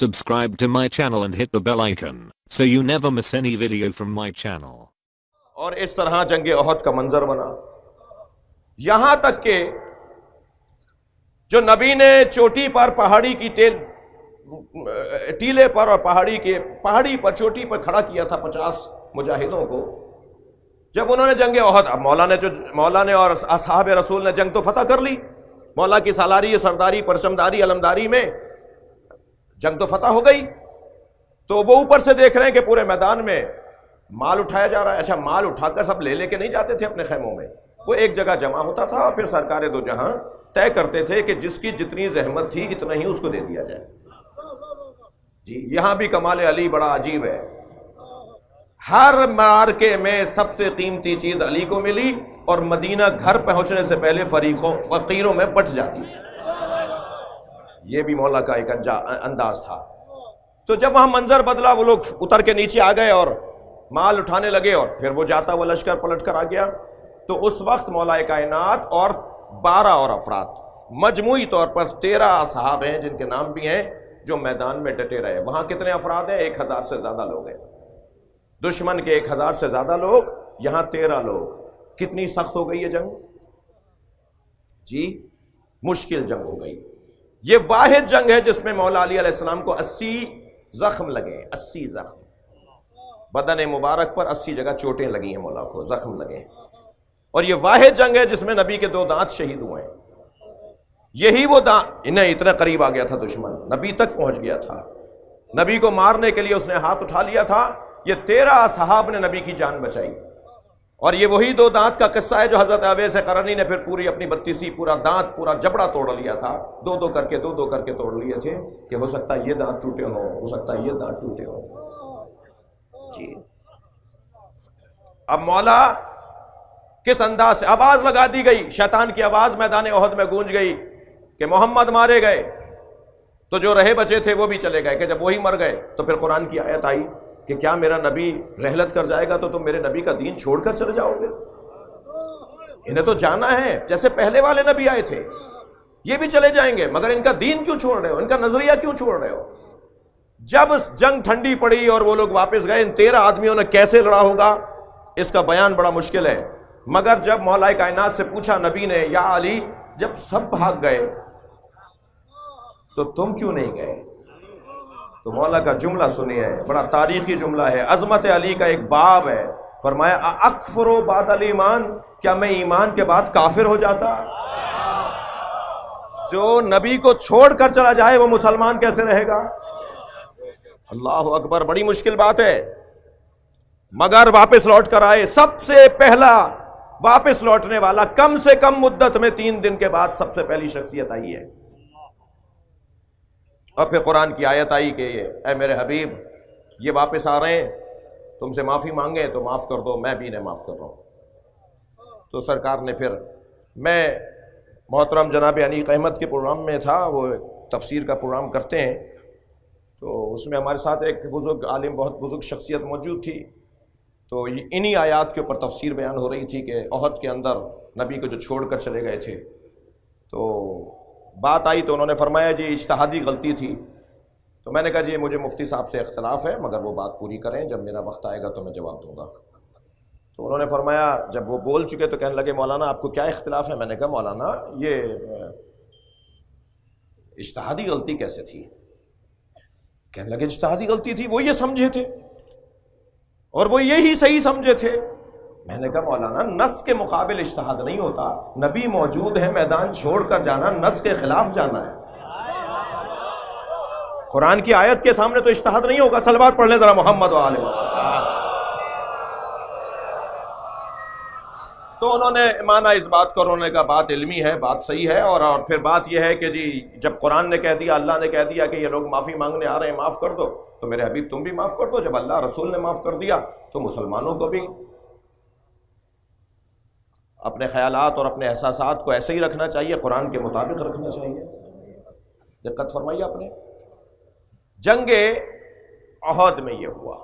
Subscribe to my channel and hit the bell icon so you never miss any video from my channel. اور اس طرح جنگ احد کا منظر بنا، یہاں تک کہ جو نبی نے چوٹی پر پہاڑی کی ٹیلے پر اور پہاڑی پر چوٹی پر کھڑا کیا تھا 50 مجاہدوں کو، جب انہوں نے جنگ احد، اب مولا نے اور اصحاب رسول نے جنگ تو فتح کر لی، مولا کی سالاری، سرداری، پرچمداری، علمداری میں جنگ تو فتح ہو گئی، تو وہ اوپر سے دیکھ رہے ہیں کہ پورے میدان میں مال اٹھایا جا رہا ہے۔ اچھا، مال اٹھا کر سب لے کے نہیں جاتے تھے اپنے خیموں میں، وہ ایک جگہ جمع ہوتا تھا اور پھر سرکار دو جہاں طے کرتے تھے کہ جس کی جتنی زحمت تھی اتنا ہی اس کو دے دیا جائے۔ جی، یہاں بھی کمال علی بڑا عجیب ہے، ہر معرکے میں سب سے قیمتی چیز علی کو ملی اور مدینہ گھر پہنچنے سے پہلے فقیروں میں بٹ جاتی تھی۔ یہ بھی مولا کا ایک انداز تھا۔ تو جب وہاں منظر بدلا، وہ لوگ اتر کے نیچے آ گئے اور مال اٹھانے لگے، اور پھر وہ جاتا وہ لشکر پلٹ کر آ گیا، تو اس وقت مولا کائنات اور 12 اور افراد، مجموعی طور پر 13 اصحاب ہیں جن کے نام بھی ہیں، جو میدان میں ڈٹے رہے۔ وہاں کتنے افراد ہیں؟ 1000 سے زیادہ لوگ ہیں، دشمن کے 1000 سے زیادہ لوگ، یہاں 13 لوگ۔ کتنی سخت ہو گئی یہ جنگ؟ جی، مشکل جنگ ہو گئی۔ یہ واحد جنگ ہے جس میں مولا علی علیہ السلام کو 80 زخم لگے، 80 زخم، بدن مبارک پر 80 جگہ چوٹیں لگی ہیں، مولا کو زخم لگے ہیں۔ اور یہ واحد جنگ ہے جس میں نبی کے 2 دانت شہید ہوئے ہیں۔ یہی وہ انہیں اتنا قریب آ گیا تھا دشمن، نبی تک پہنچ گیا تھا، نبی کو مارنے کے لیے اس نے ہاتھ اٹھا لیا تھا۔ یہ 13 اصحاب نے نبی کی جان بچائی، اور یہ وہی 2 دانت کا قصہ ہے جو حضرت اویس قرنی نے پھر پوری اپنی 32 پورا دانت، پورا جبڑا توڑ لیا تھا، 2 کر کے توڑ لیے تھے کہ ہو سکتا ہے یہ دانت ٹوٹے ہوں، ہو سکتا ہے یہ دانت ٹوٹے ہوں۔ جی، اب مولا کس انداز سے آواز لگا دی گئی، شیطان کی آواز میدان احد میں گونج گئی کہ محمد مارے گئے، تو جو رہے بچے تھے وہ بھی چلے گئے، کہ جب وہی مر گئے تو پھر قرآن کی آیت آئی کہ کیا میرا نبی رحلت کر جائے گا تو تم میرے نبی کا دین چھوڑ کر چلے جاؤ گے؟ انہیں تو جانا ہے، جیسے پہلے والے نبی آئے تھے یہ بھی چلے جائیں گے، مگر ان کا دین کیوں چھوڑ رہے ہو، ان کا نظریہ کیوں چھوڑ رہے ہو؟ جب جنگ ٹھنڈی پڑی اور وہ لوگ واپس گئے، ان 13 آدمیوں نے کیسے لڑا ہوگا اس کا بیان بڑا مشکل ہے، مگر جب مولا کائنات سے پوچھا نبی نے، یا علی، جب سب بھاگ گئے تو تم کیوں نہیں گئے؟ تو مولا کا جملہ سنیے، بڑا تاریخی جملہ ہے، عظمت علی کا ایک باب ہے۔ فرمایا اکفر بعد الایمان، کیا میں ایمان کے بعد کافر ہو جاتا؟ جو نبی کو چھوڑ کر چلا جائے وہ مسلمان کیسے رہے گا؟ اللہ اکبر، بڑی مشکل بات ہے، مگر واپس لوٹ کر آئے۔ سب سے پہلا واپس لوٹنے والا، کم سے کم مدت میں 3 دن کے بعد سب سے پہلی شخصیت آئی ہے۔ اور پھر قرآن کی آیت آئی کہ اے میرے حبیب، یہ واپس آ رہے ہیں، تم سے معافی مانگے تو معاف کر دو، میں بھی انہیں معاف کر رہا ہوں۔ تو سرکار نے پھر، میں محترم جناب انیق احمد کے پروگرام میں تھا، وہ تفسیر کا پروگرام کرتے ہیں، تو اس میں ہمارے ساتھ ایک بزرگ عالم، بہت بزرگ شخصیت موجود تھی، تو انہی آیات کے اوپر تفسیر بیان ہو رہی تھی کہ احد کے اندر نبی کو جو چھوڑ کر چلے گئے تھے، تو بات آئی تو انہوں نے فرمایا جی اجتہادی غلطی تھی۔ تو میں نے کہا جی مجھے مفتی صاحب سے اختلاف ہے، مگر وہ بات پوری کریں، جب میرا وقت آئے گا تو میں جواب دوں گا۔ تو انہوں نے فرمایا، جب وہ بول چکے تو کہنے لگے مولانا آپ کو کیا اختلاف ہے؟ میں نے کہا مولانا یہ اجتہادی غلطی کیسے تھی؟ کہنے لگے اجتہادی غلطی تھی، وہ یہ سمجھے تھے اور وہ یہی صحیح سمجھے تھے۔ میں نے کہا مولانا نص کے مقابل اجتہاد نہیں ہوتا، نبی موجود ہے، میدان چھوڑ کر جانا نص کے خلاف جانا ہے، قرآن کی آیت کے سامنے تو اجتہاد نہیں ہوگا۔ صلوات پڑھ لیں ذرا محمد و آل محمد۔ تو انہوں نے مانا اس بات کو، انہوں نے کہا بات علمی ہے، بات صحیح ہے، اور پھر بات یہ ہے کہ جی جب قرآن نے کہہ دیا، اللہ نے کہہ دیا کہ یہ لوگ معافی مانگنے آ رہے ہیں، معاف کر دو، تو میرے حبیب تم بھی معاف کر دو۔ جب اللہ رسول نے معاف کر دیا تو مسلمانوں کو بھی اپنے خیالات اور اپنے احساسات کو ایسے ہی رکھنا چاہیے، قرآن کے مطابق رکھنا چاہیے۔ دقت فرمائیے آپ نے، جنگ احد میں یہ ہوا۔